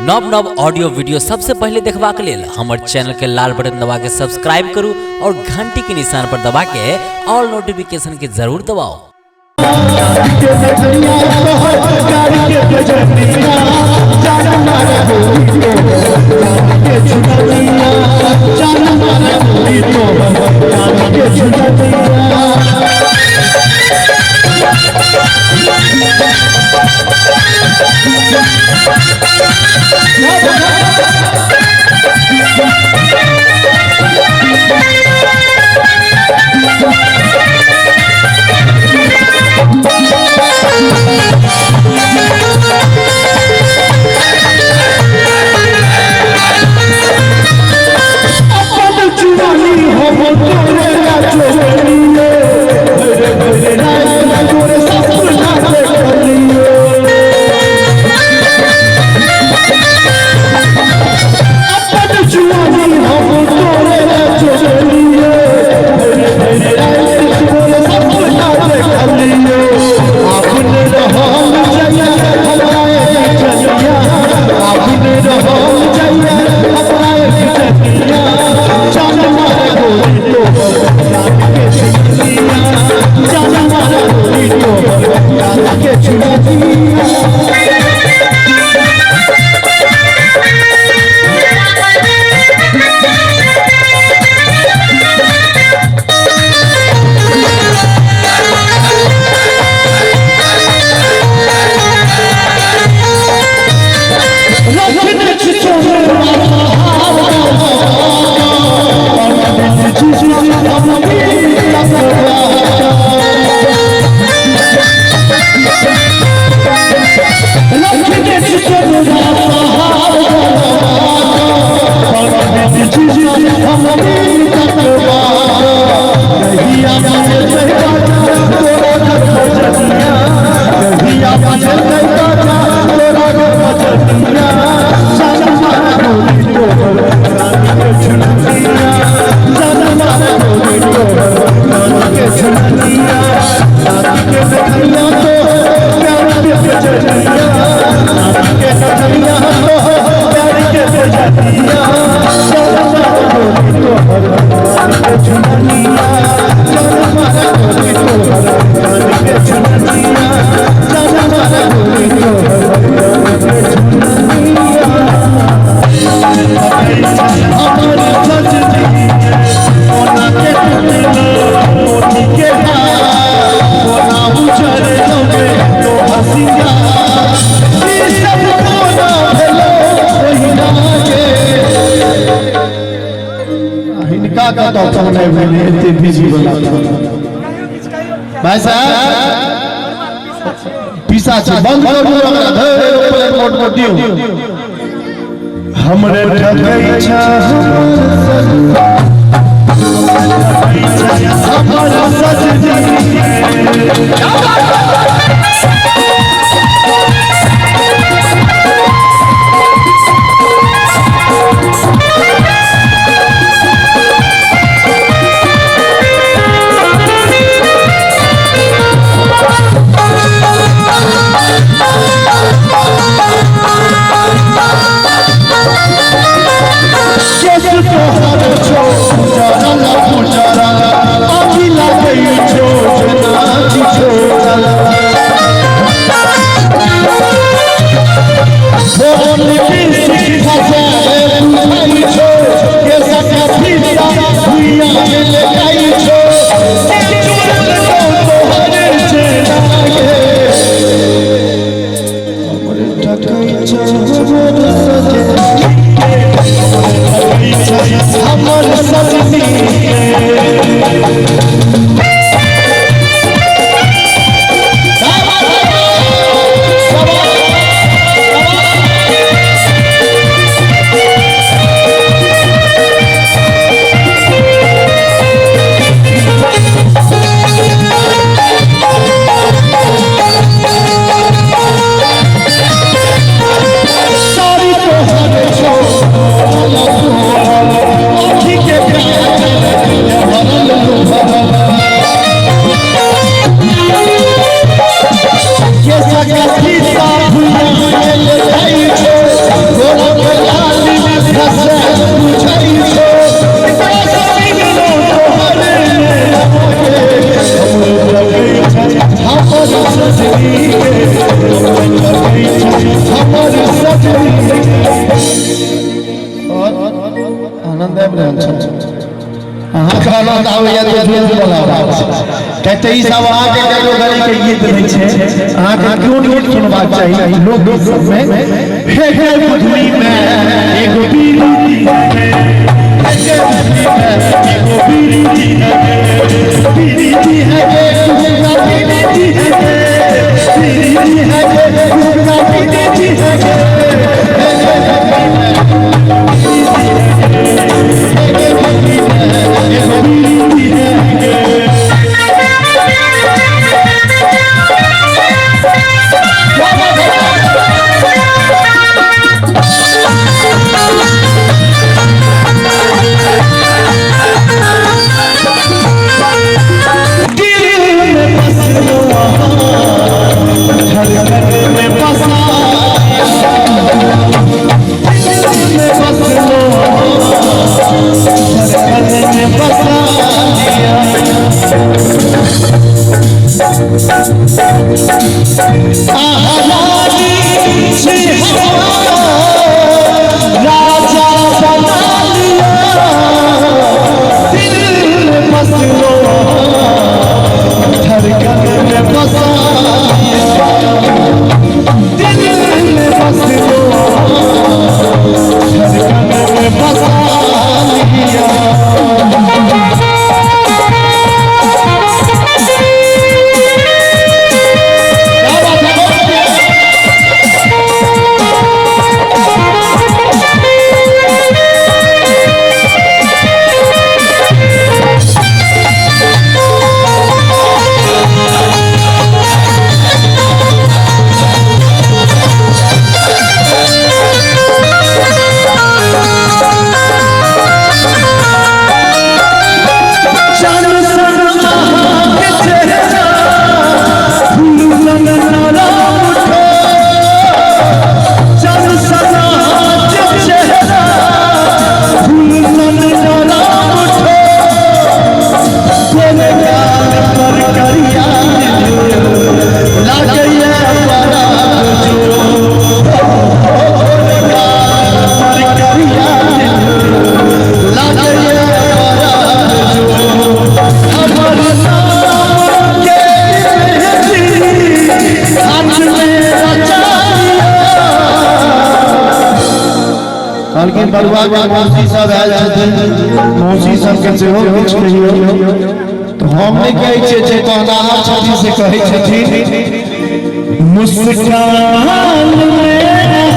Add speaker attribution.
Speaker 1: नव नव audio video सबसे पहले देखबा के लेल हमर चैनल के लाल बटन दबा के सब्सक्राइब करू और घंटी के निशान पर दबा के ऑल नोटिफिकेशन के जरूर दबाओ।
Speaker 2: भाई साहब पीसा से बंद करू प्लेट मोड मोड दियो हमरे ठगई छा हमर सजनी आनंद आबि रहल छै अहाँ का आनंद आबैया तो झूठ बोला बात कहते ई सब अहाँ के कहियो गली के गीत नहीं छै अहाँ के क्यों गीत सुनबाक चाहिए लोक गीत सब में हे हे बुझली में एगो बीड़ी है एगो बीड़ी है बीड़ी है कुसुमा बीड़ी है बीड़ी है कुसुमा बीड़ी है लेकिन बरुआ के मौसी सब आयल छथिन मौसी सब के सेहो किछु कहियो तो हम नहीं कहै छियै जे कहनाहर छथिन से कहै छथिन मुस्कान में